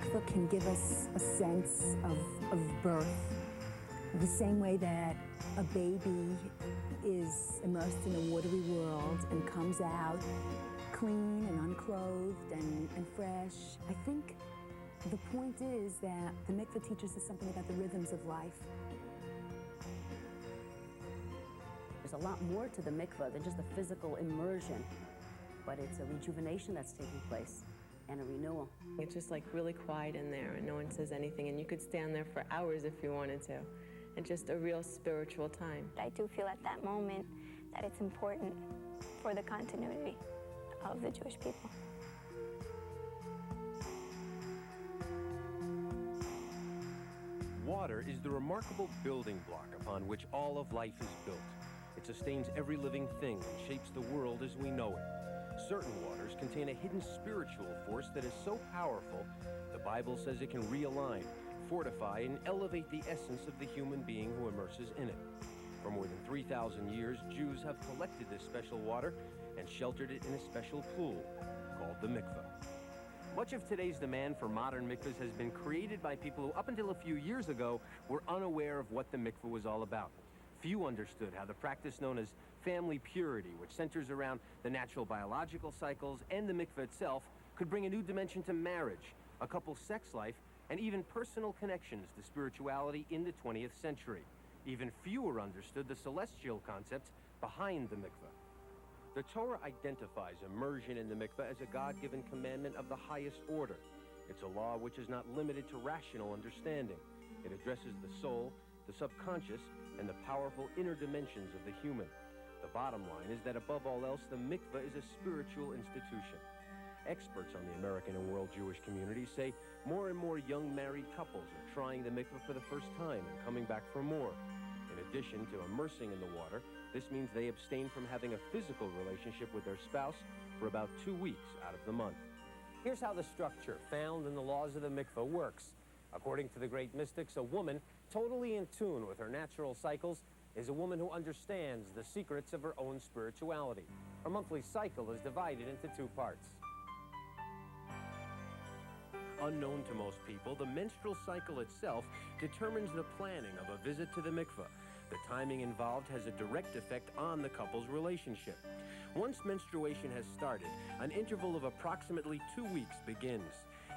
mikvah can give us a sense of birth. The same way that a baby is immersed in a watery world and comes out clean and unclothed and fresh. I think the point is that the mikvah teaches us something about the rhythms of life. There's a lot more to the mikvah than just the physical immersion, but it's a rejuvenation that's taking place and a renewal. It's just like really quiet in there and no one says anything, and you could stand there for hours if you wanted to. And just a real spiritual time. I do feel at that moment that it's important for the continuity of the Jewish people. Water is the remarkable building block upon which all of life is built. It sustains every living thing and shapes the world as we know it. Certain waters contain a hidden spiritual force that is so powerful, the Bible says it can realign, fortify, and elevate the essence of the human being who immerses in it. For more than 3,000 years, Jews have collected this special water and sheltered it in a special pool called the mikvah. Much of today's demand for modern mikvahs has been created by people who, up until a few years ago, were unaware of what the mikvah was all about. Few understood how the practice known as family purity, which centers around the natural biological cycles and the mikvah itself, could bring a new dimension to marriage, a couple's sex life, and even personal connections to spirituality in the 20th century. Even fewer understood the celestial concepts behind the mikvah. The Torah identifies immersion in the mikvah as a God-given commandment of the highest order. It's a law which is not limited to rational understanding. It addresses the soul, the subconscious, and the powerful inner dimensions of the human. The bottom line is that above all else, the mikvah is a spiritual institution. Experts on the American and world Jewish community say more and more young married couples are trying the mikvah for the first time and coming back for more. In addition to immersing in the water, this means they abstain from having a physical relationship with their spouse for about 2 weeks out of the month. Here's how the structure found in the laws of the mikvah works. According to the great mystics, a woman totally in tune with her natural cycles is a woman who understands the secrets of her own spirituality. Her monthly cycle is divided into 2 parts. Unknown to most people, the menstrual cycle itself determines the planning of a visit to the mikvah. The timing involved has a direct effect on the couple's relationship. Once menstruation has started, an interval of approximately 2 weeks begins.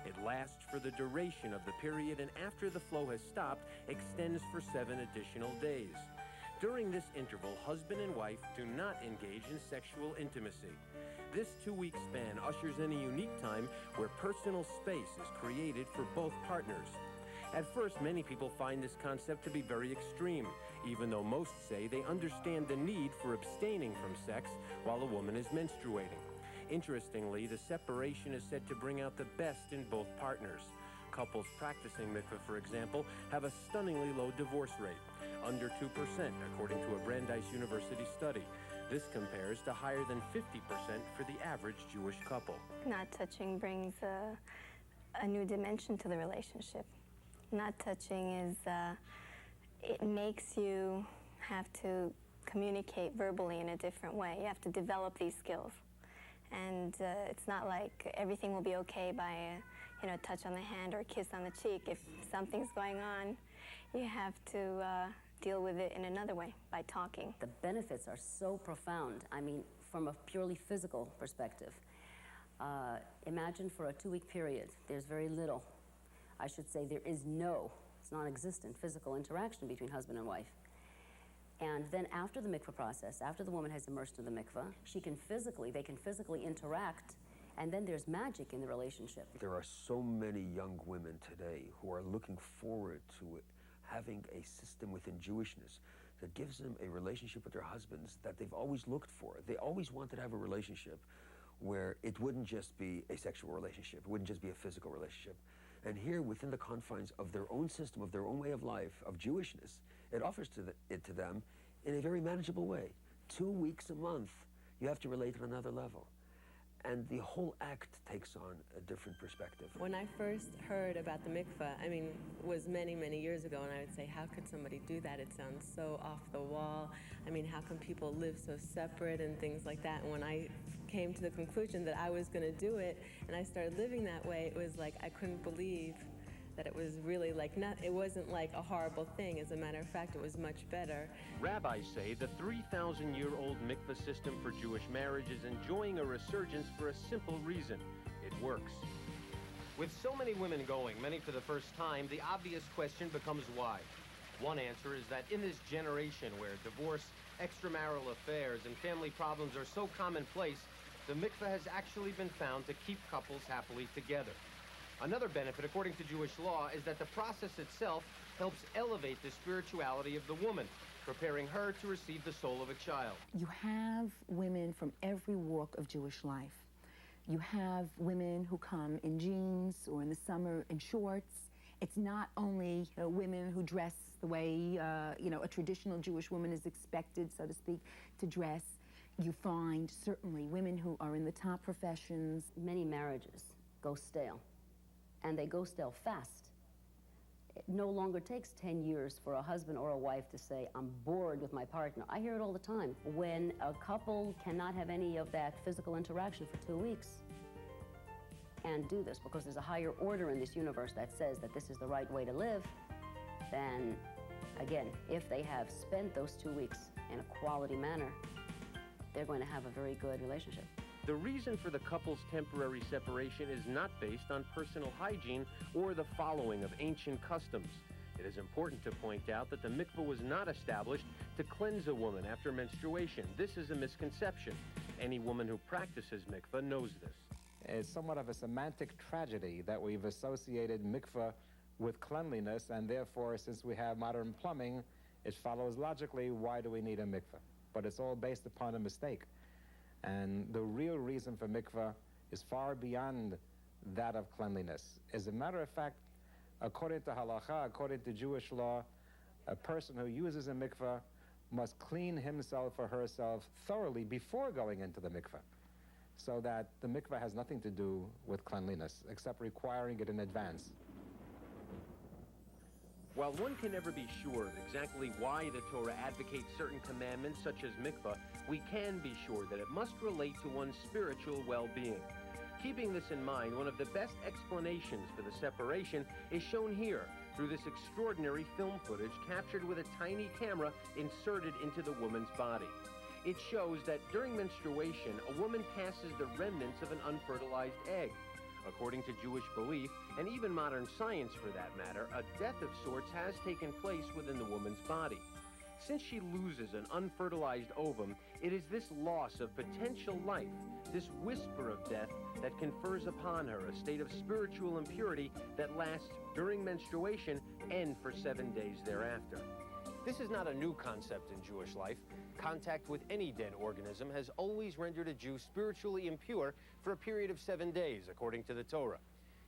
It lasts for the duration of the period, and after the flow has stopped, extends for 7 additional days. During this interval, husband and wife do not engage in sexual intimacy. This 2-week span ushers in a unique time where personal space is created for both partners. At first, many people find this concept to be very extreme, even though most say they understand the need for abstaining from sex while a woman is menstruating. Interestingly, the separation is said to bring out the best in both partners. Couples practicing mikvah, for example, have a stunningly low divorce rate, under 2%, according to a Brandeis University study. This compares to higher than 50% for the average Jewish couple. Not touching brings a new dimension to the relationship. Not touching is, it makes you have to communicate verbally in a different way. You have to develop these skills. And it's not like everything will be okay by a touch on the hand or a kiss on the cheek. If something's going on, you have to deal with it in another way, by talking. The benefits are so profound. I mean, from a purely physical perspective. Imagine for a 2-week period, there's very little. I should say there is no, it's non-existent physical interaction between husband and wife. And then after the mikvah process, after the woman has immersed in the mikvah, they can physically interact, and then there's magic in the relationship. There are so many young women today who are looking forward to having a system within Jewishness that gives them a relationship with their husbands that they've always looked for. They always wanted to have a relationship where it wouldn't just be a sexual relationship, it wouldn't just be a physical relationship. And here, within the confines of their own system, of their own way of life, of Jewishness, it offers it to them in a very manageable way. 2 weeks a month, you have to relate on another level. And the whole act takes on a different perspective. When I first heard about the mikvah, it was many, many years ago, and I would say, how could somebody do that? It sounds so off the wall. How can people live so separate and things like that? And when I came to the conclusion that I was going to do it, and I started living that way, it was like I couldn't believe that it was really like it wasn't like a horrible thing. As a matter of fact, it was much better. Rabbis say the 3,000-year-old mikvah system for Jewish marriage is enjoying a resurgence for a simple reason. It works. With so many women going, many for the first time, the obvious question becomes why. One answer is that in this generation where divorce, extramarital affairs, and family problems are so commonplace, the mikvah has actually been found to keep couples happily together. Another benefit, according to Jewish law, is that the process itself helps elevate the spirituality of the woman, preparing her to receive the soul of a child. You have women from every walk of Jewish life. You have women who come in jeans or in the summer in shorts. It's not only women who dress the way, a traditional Jewish woman is expected, so to speak, to dress. You find certainly women who are in the top professions. Many marriages go stale, and they go stale fast. It no longer takes 10 years for a husband or a wife to say, I'm bored with my partner. I hear it all the time. When a couple cannot have any of that physical interaction for 2 weeks and do this because there's a higher order in this universe that says that this is the right way to live, then, again, if they have spent those 2 weeks in a quality manner, they're going to have a very good relationship. The reason for the couple's temporary separation is not based on personal hygiene or the following of ancient customs. It is important to point out that the mikvah was not established to cleanse a woman after menstruation. This is a misconception. Any woman who practices mikvah knows this. It's somewhat of a semantic tragedy that we've associated mikvah with cleanliness, and therefore, since we have modern plumbing, it follows logically, why do we need a mikvah? But it's all based upon a mistake. And the real reason for mikvah is far beyond that of cleanliness. As a matter of fact, according to halacha, according to Jewish law, a person who uses a mikvah must clean himself or herself thoroughly before going into the mikvah, so that the mikvah has nothing to do with cleanliness, except requiring it in advance. While one can never be sure of exactly why the Torah advocates certain commandments such as mikvah, we can be sure that it must relate to one's spiritual well-being. Keeping this in mind, one of the best explanations for the separation is shown here through this extraordinary film footage captured with a tiny camera inserted into the woman's body. It shows that during menstruation, a woman passes the remnants of an unfertilized egg. According to Jewish belief, and even modern science for that matter, a death of sorts has taken place within the woman's body. Since she loses an unfertilized ovum, it is this loss of potential life, this whisper of death, that confers upon her a state of spiritual impurity that lasts during menstruation and for 7 days thereafter. This is not a new concept in Jewish life. Contact with any dead organism has always rendered a Jew spiritually impure for a period of 7 days, according to the Torah.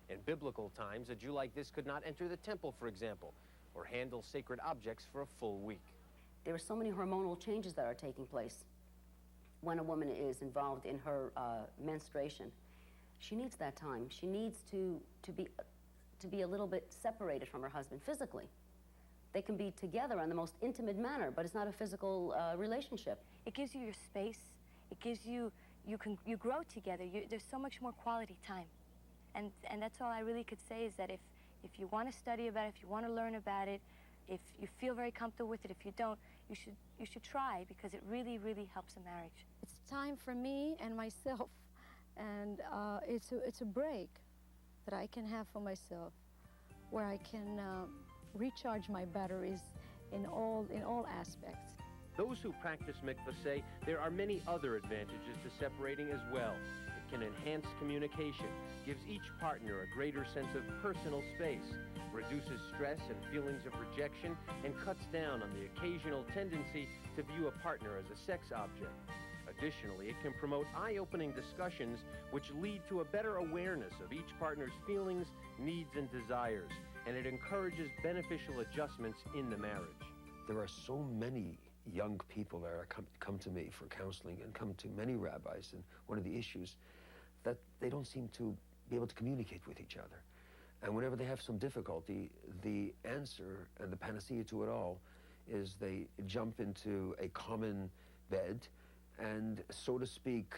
In biblical times, a Jew like this could not enter the temple, for example, or handle sacred objects for a full week. There are so many hormonal changes that are taking place when a woman is involved in her menstruation. She needs that time. She needs to be a little bit separated from her husband physically. They can be together in the most intimate manner, but it's not a physical relationship. It gives you your space. It gives you grow together. There's so much more quality time. And that's all I really could say, is that if you want to study about it, if you want to learn about it, if you feel very comfortable with it, if you don't, you should try, because it really, really helps a marriage. It's time for me and myself, and it's a break that I can have for myself, where I can recharge my batteries in all aspects. Those who practice mikvah say there are many other advantages to separating as well. It can enhance communication, gives each partner a greater sense of personal space, reduces stress and feelings of rejection, and cuts down on the occasional tendency to view a partner as a sex object. Additionally, it can promote eye-opening discussions which lead to a better awareness of each partner's feelings, needs, and desires, and it encourages beneficial adjustments in the marriage. There are so many young people that are come to me for counseling, and come to many rabbis, and one of the issues that they don't seem to be able to communicate with each other. And whenever they have some difficulty, the answer and the panacea to it all is they jump into a common bed and, so to speak,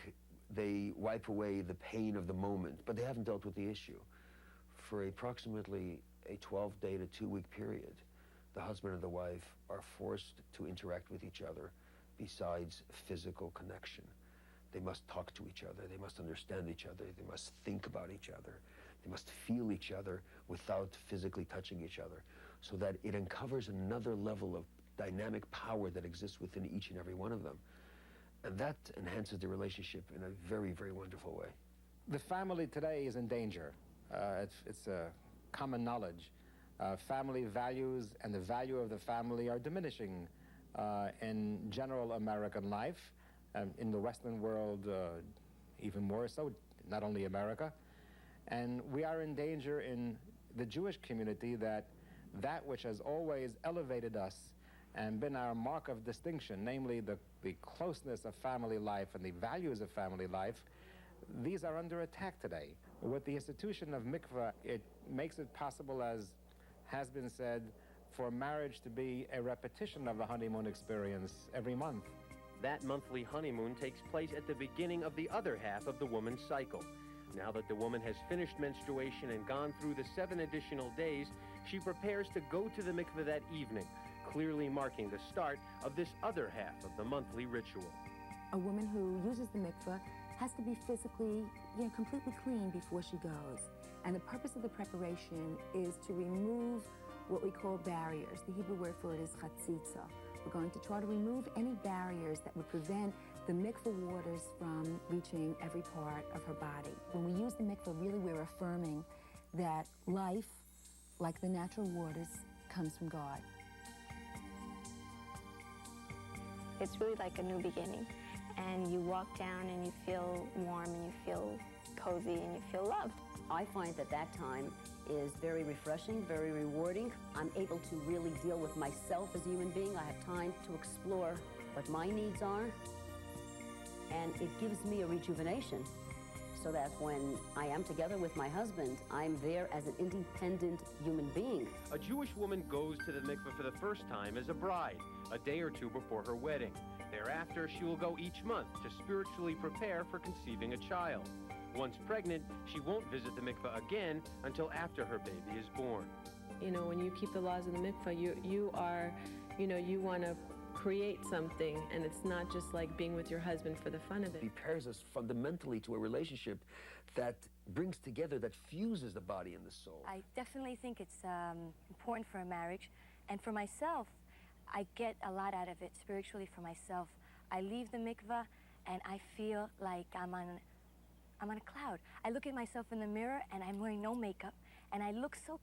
They wipe away the pain of the moment, but they haven't dealt with the issue. For approximately a 12-day to 2-week period, the husband and the wife are forced to interact with each other besides physical connection. They must talk to each other, they must understand each other, they must think about each other, they must feel each other without physically touching each other, so that it uncovers another level of dynamic power that exists within each and every one of them. And that enhances the relationship in a very, very wonderful way. The family today is in danger. It's a common knowledge. Family values and the value of the family are diminishing in general American life, in the Western world even more so, not only America. And we are in danger in the Jewish community that which has always elevated us and been our mark of distinction, namely the closeness of family life and the values of family life, these are under attack today. With the institution of mikvah, it makes it possible, as has been said, for marriage to be a repetition of a honeymoon experience every month. That monthly honeymoon takes place at the beginning of the other half of the woman's cycle. Now that the woman has finished menstruation and gone through the 7 additional days, she prepares to go to the mikveh that evening, clearly marking the start of this other half of the monthly ritual. A woman who uses the mikveh has to be physically, completely clean before she goes. And the purpose of the preparation is to remove what we call barriers. The Hebrew word for it is chatzitza. We're going to try to remove any barriers that would prevent the mikveh waters from reaching every part of her body. When we use the mikveh, really we're affirming that life, like the natural waters, comes from God. It's really like a new beginning. And you walk down and you feel warm and you feel cozy and you feel loved. I find that time is very refreshing, very rewarding. I'm able to really deal with myself as a human being. I have time to explore what my needs are, and it gives me a rejuvenation so that when I am together with my husband, I'm there as an independent human being. A Jewish woman goes to the mikveh for the first time as a bride, a day or two before her wedding. Thereafter, she will go each month to spiritually prepare for conceiving a child. Once pregnant, she won't visit the mikveh again until after her baby is born. When you keep the laws of the mikveh, you want to create something, and it's not just like being with your husband for the fun of it. It prepares us fundamentally to a relationship that brings together, that fuses the body and the soul. I definitely think it's important for a marriage, and for myself, I get a lot out of it spiritually for myself. I leave the mikveh and I feel like I'm on a cloud. I look at myself in the mirror and I'm wearing no makeup and I look so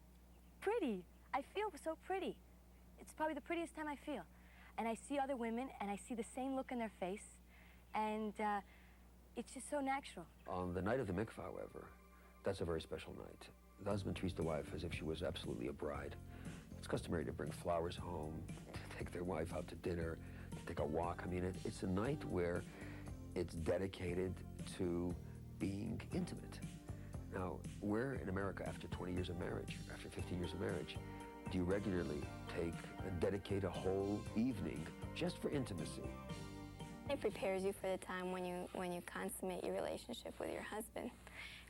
pretty. I feel so pretty. It's probably the prettiest time I feel. And I see other women and I see the same look in their face, and it's just so natural. On the night of the mikveh, however, that's a very special night. The husband treats the wife as if she was absolutely a bride. It's customary to bring flowers home, to take their wife out to dinner, to take a walk. I mean, it's a night where it's dedicated to being intimate. Now, where in America, after 20 years of marriage, after 15 years of marriage, do you regularly take and dedicate a whole evening just for intimacy? It prepares you for the time when you consummate your relationship with your husband,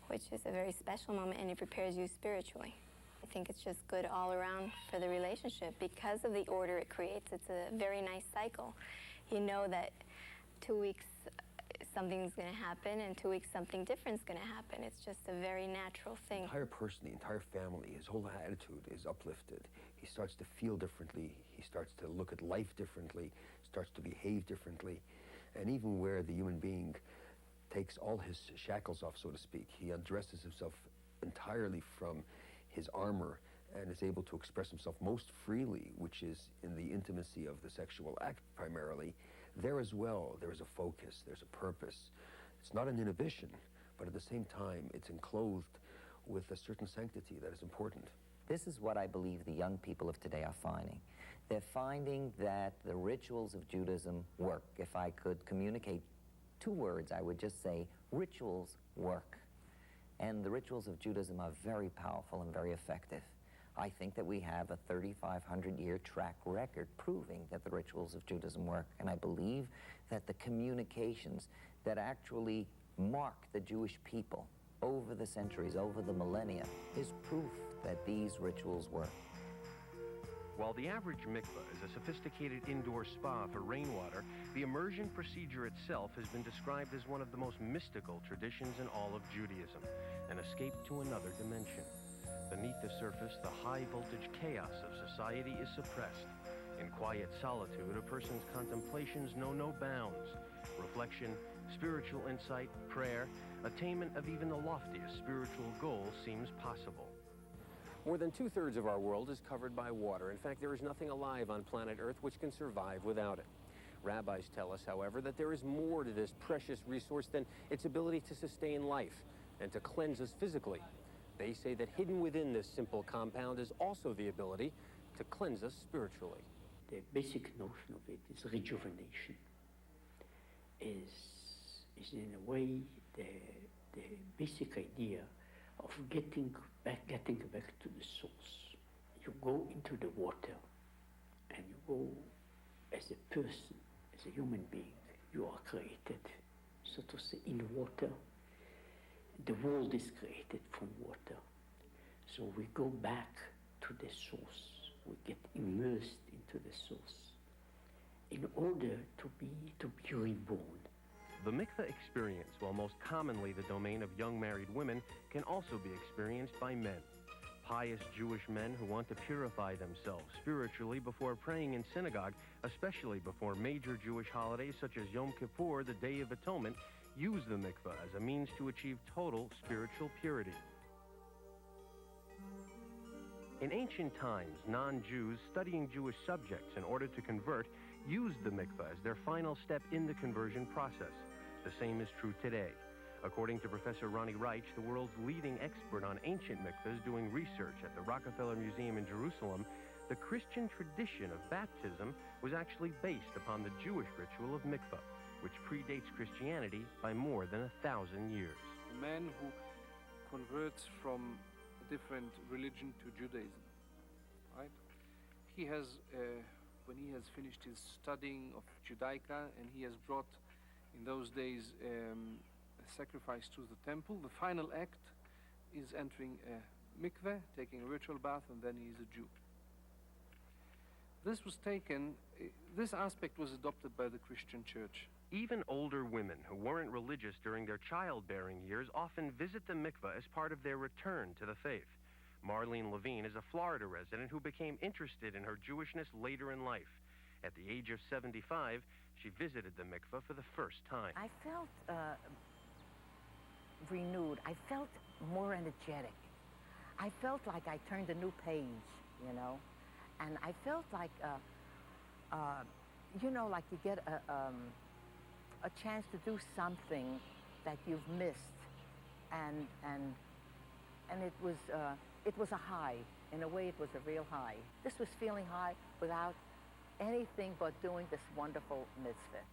which is a very special moment, and it prepares you spiritually. I think it's just good all around for the relationship because of the order it creates. It's a very nice cycle. You know that 2 weeks something's going to happen, and 2 weeks something different's going to happen. It's just a very natural thing. The entire person, the entire family, his whole attitude is uplifted. He starts to feel differently. He starts to look at life differently, starts to behave differently. And even where the human being takes all his shackles off, so to speak, he undresses himself entirely from his armor and is able to express himself most freely, which is in the intimacy of the sexual act primarily. There as well, there is a focus, there's a purpose. It's not an inhibition, but at the same time, it's enclosed with a certain sanctity that is important. This is what I believe the young people of today are finding. They're finding that the rituals of Judaism work. If I could communicate 2 words, I would just say rituals work. And the rituals of Judaism are very powerful and very effective. I think that we have a 3,500-year track record proving that the rituals of Judaism work. And I believe that the communications that actually mark the Jewish people over the centuries, over the millennia, is proof that these rituals work. While the average mikvah is a sophisticated indoor spa for rainwater, the immersion procedure itself has been described as one of the most mystical traditions in all of Judaism, an escape to another dimension. Beneath the surface, the high-voltage chaos of society is suppressed. In quiet solitude, a person's contemplations know no bounds. Reflection, spiritual insight, prayer, attainment of even the loftiest spiritual goal seems possible. More than 2/3 of our world is covered by water. In fact, there is nothing alive on planet Earth which can survive without it. Rabbis tell us, however, that there is more to this precious resource than its ability to sustain life and to cleanse us physically. They say that hidden within this simple compound is also the ability to cleanse us spiritually. The basic notion of it is rejuvenation. Is in a way the basic idea of getting back to the source. You go into the water and you go as a person, as a human being. You are created, so to say, in water. The world is created from water. So we go back to the source. We get immersed into the source in order to be reborn. The mikvah experience, while most commonly the domain of young married women, can also be experienced by men. Pious Jewish men who want to purify themselves spiritually before praying in synagogue, especially before major Jewish holidays such as Yom Kippur, the Day of Atonement, use the mikvah as a means to achieve total spiritual purity. In ancient times, non-Jews studying Jewish subjects in order to convert used the mikvah as their final step in the conversion process. The same is true today. According to Professor Ronnie Reich, the world's leading expert on ancient mikvahs doing research at the Rockefeller Museum in Jerusalem, the Christian tradition of baptism was actually based upon the Jewish ritual of mikvah, which predates Christianity by more than 1,000 years. A man who converts from a different religion to Judaism, right? He has, when he has finished his studying of Judaica and he has brought, in those days, a sacrifice to the temple, the final act is entering a mikveh, taking a ritual bath, and then he is a Jew. This aspect was adopted by the Christian church. Even older women who weren't religious during their childbearing years often visit the mikvah as part of their return to the faith. Marlene Levine is a Florida resident who became interested in her Jewishness later in life. At the age of 75, she visited the mikvah for the first time. I felt renewed. I felt more energetic. I felt like I turned a new page, you know, and I felt like, you know, like you get a chance to do something that you've missed, and it was a high. In a way, it was a real high. This was feeling high without anything but doing this wonderful mitzvah.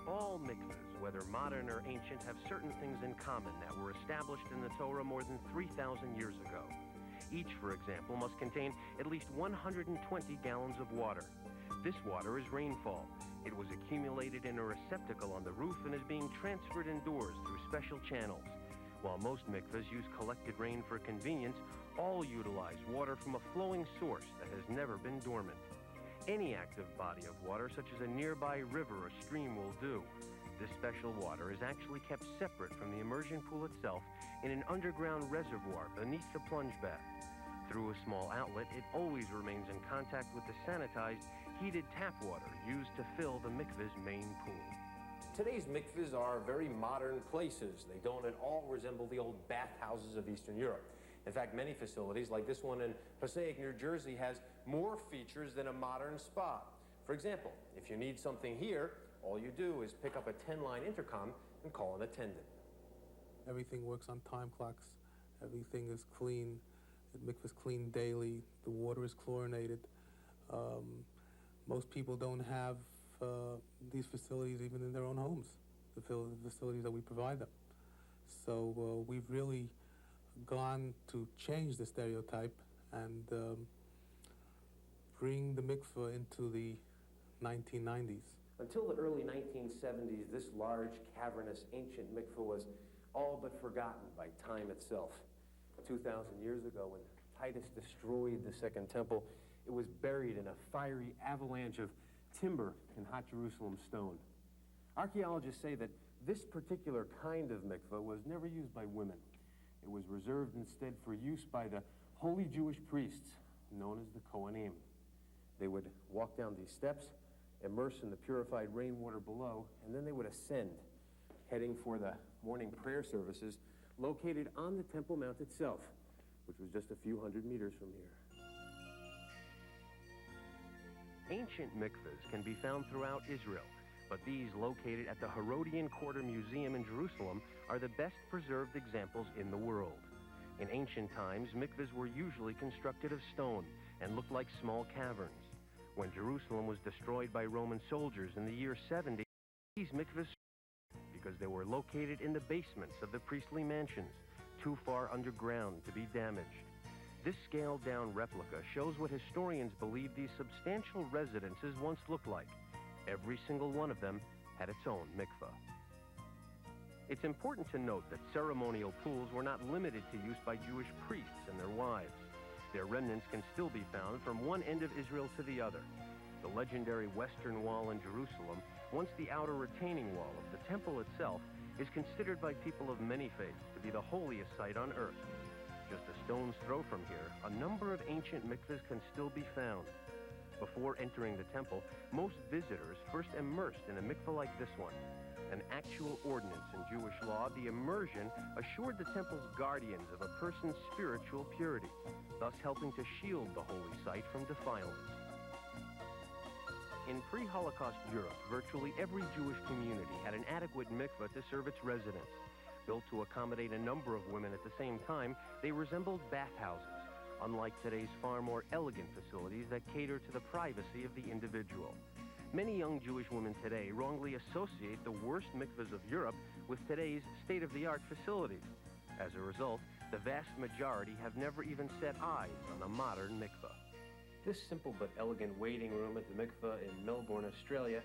All mikvahs, whether modern or ancient, have certain things in common that were established in the Torah more than 3,000 years ago. Each, for example, must contain at least 120 gallons of water. This water is rainfall. It was accumulated in a receptacle on the roof and is being transferred indoors through special channels. While most mikvahs use collected rain for convenience, all utilize water from a flowing source that has never been dormant. Any active body of water, such as a nearby river or stream, will do. This special water is actually kept separate from the immersion pool itself in an underground reservoir beneath the plunge bath. Through a small outlet, it always remains in contact with the sanitized, heated tap water used to fill the mikvah's main pool. Today's mikvahs are very modern places. They don't at all resemble the old bathhouses of Eastern Europe. In fact, many facilities, like this one in Passaic, New Jersey, has more features than a modern spa. For example, if you need something here, all you do is pick up a 10-line intercom and call an attendant. Everything works on time clocks. Everything is clean. The mikvah is cleaned daily. The water is chlorinated. Most people don't have these facilities even in their own homes, the facilities that we provide them. So we've really gone to change the stereotype and bring the mikvah into the 1990s. Until the early 1970s, this large, cavernous, ancient mikveh was all but forgotten by time itself. 2,000 years ago, when Titus destroyed the Second Temple, it was buried in a fiery avalanche of timber and hot Jerusalem stone. Archaeologists say that this particular kind of mikveh was never used by women. It was reserved instead for use by the holy Jewish priests, known as the Kohanim. They would walk down these steps, immerse in the purified rainwater below, and then they would ascend, heading for the morning prayer services located on the Temple Mount itself, which was just a few hundred meters from here. Ancient mikvahs can be found throughout Israel, but these located at the Herodian Quarter Museum in Jerusalem are the best preserved examples in the world. In ancient times, mikvahs were usually constructed of stone and looked like small caverns. When Jerusalem was destroyed by Roman soldiers in the year 70, these mikvahs because they were located in the basements of the priestly mansions, too far underground to be damaged. This scaled-down replica shows what historians believe these substantial residences once looked like. Every single one of them had its own mikvah. It's important to note that ceremonial pools were not limited to use by Jewish priests and their wives. Their remnants can still be found from one end of Israel to the other. The legendary Western Wall in Jerusalem, once the outer retaining wall of the temple itself, is considered by people of many faiths to be the holiest site on earth. Just a stone's throw from here, a number of ancient mikvahs can still be found. Before entering the temple, most visitors first immersed in a mikvah like this one. An actual ordinance in Jewish law, the immersion assured the temple's guardians of a person's spiritual purity, thus helping to shield the holy site from defilement. In pre-Holocaust Europe, virtually every Jewish community had an adequate mikvah to serve its residents. Built to accommodate a number of women at the same time, they resembled bathhouses, unlike today's far more elegant facilities that cater to the privacy of the individual. Many young Jewish women today wrongly associate the worst mikvahs of Europe with today's state-of-the-art facilities. As a result, the vast majority have never even set eyes on a modern mikvah. This simple but elegant waiting room at the mikvah in Melbourne, Australia,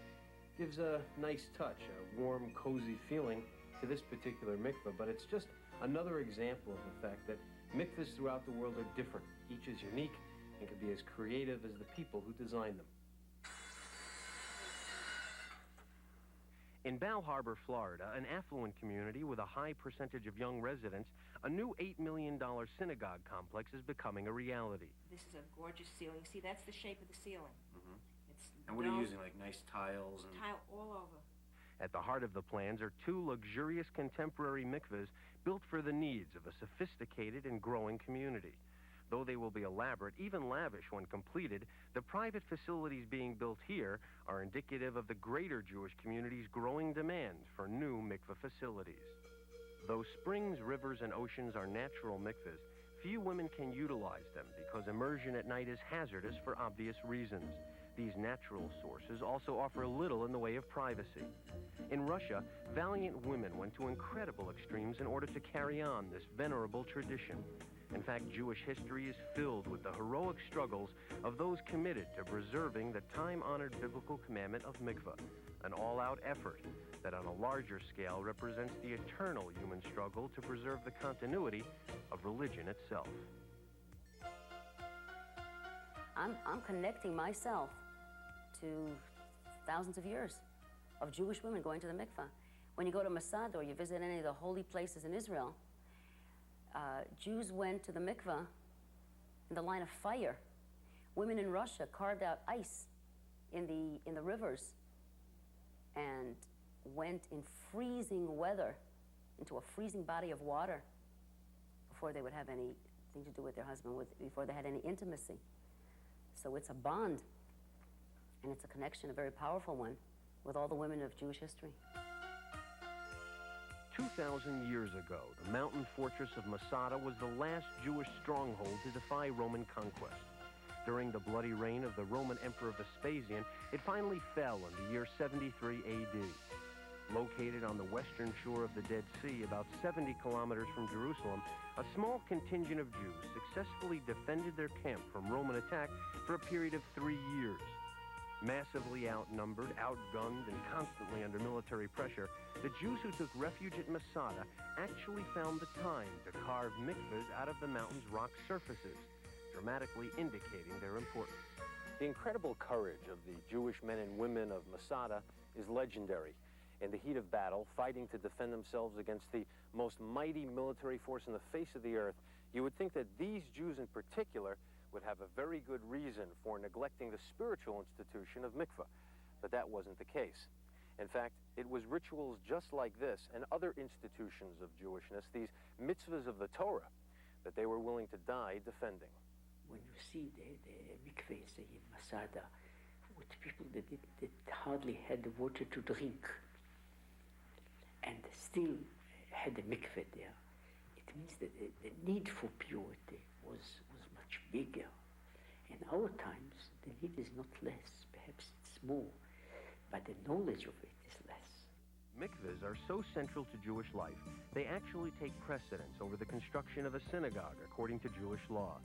gives a nice touch, a warm, cozy feeling to this particular mikvah, but it's just another example of the fact that mikvahs throughout the world are different. Each is unique and can be as creative as the people who design them. In Bal Harbour, Florida, an affluent community with a high percentage of young residents, a new $8 million synagogue complex is becoming a reality. This is a gorgeous ceiling. See, that's the shape of the ceiling. It's And what are you using, like nice tiles? And tile all over. At the heart of the plans are two luxurious contemporary mikvahs built for the needs of a sophisticated and growing community. Though they will be elaborate, even lavish when completed, the private facilities being built here are indicative of the greater Jewish community's growing demand for new mikvah facilities. Though springs, rivers, and oceans are natural mikvahs, few women can utilize them because immersion at night is hazardous for obvious reasons. These natural sources also offer little in the way of privacy. In Russia, valiant women went to incredible extremes in order to carry on this venerable tradition. In fact, Jewish history is filled with the heroic struggles of those committed to preserving the time-honored biblical commandment of mikvah, an all-out effort that on a larger scale represents the eternal human struggle to preserve the continuity of religion itself. I'm connecting myself to thousands of years of Jewish women going to the mikvah. When you go to Masada or you visit any of the holy places in Israel, Jews went to the mikvah in the line of fire. Women in Russia carved out ice in the rivers and went in freezing weather into a freezing body of water before they would have anything to do with their husband, before they had any intimacy. So it's a bond, and it's a connection, a very powerful one, with all the women of Jewish history. 2,000 years ago, the mountain fortress of Masada was the last Jewish stronghold to defy Roman conquest. During the bloody reign of the Roman Emperor Vespasian, it finally fell in the year 73 AD. Located on the western shore of the Dead Sea, about 70 kilometers from Jerusalem, a small contingent of Jews successfully defended their camp from Roman attack for a period of 3 years. Massively outnumbered, outgunned, and constantly under military pressure, the Jews who took refuge at Masada actually found the time to carve mikvahs out of the mountain's rock surfaces, dramatically indicating their importance. The incredible courage of the Jewish men and women of Masada is legendary. In the heat of battle, fighting to defend themselves against the most mighty military force on the face of the earth, you would think that these Jews in particular would have a very good reason for neglecting the spiritual institution of mikvah. But that wasn't the case. In fact, it was rituals just like this and other institutions of Jewishness, these mitzvahs of the Torah, that they were willing to die defending. When you see the mikvahs in Masada, with people that hardly had the water to drink, and still had a mikveh there, it means that the need for purity was much bigger. In our times, the need is not less, perhaps it's more, but the knowledge of it is less. Mikvahs are so central to Jewish life, they actually take precedence over the construction of a synagogue according to Jewish law.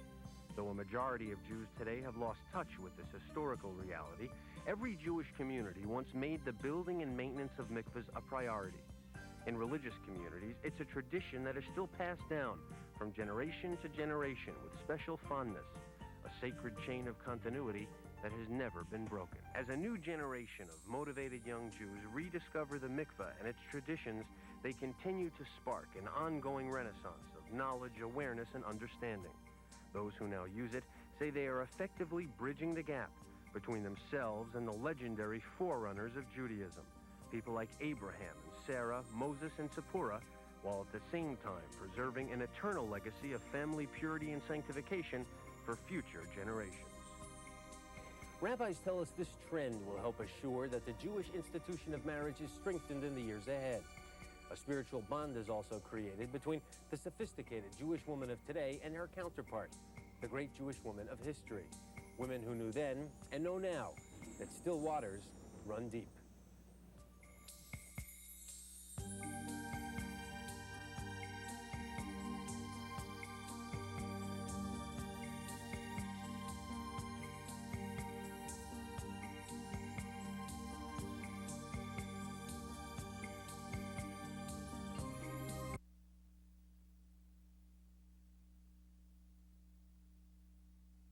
Though a majority of Jews today have lost touch with this historical reality, every Jewish community once made the building and maintenance of mikvahs a priority. In religious communities, it's a tradition that is still passed down from generation to generation with special fondness, a sacred chain of continuity that has never been broken. As a new generation of motivated young Jews rediscover the mikvah and its traditions, they continue to spark an ongoing renaissance of knowledge, awareness, and understanding. Those who now use it say they are effectively bridging the gap between themselves and the legendary forerunners of Judaism, people like Abraham and Sarah, Moses and Zipporah, while at the same time preserving an eternal legacy of family purity and sanctification for future generations. Rabbis tell us this trend will help assure that the Jewish institution of marriage is strengthened in the years ahead. A spiritual bond is also created between the sophisticated Jewish woman of today and her counterpart, the great Jewish woman of history. Women who knew then and know now that still waters run deep.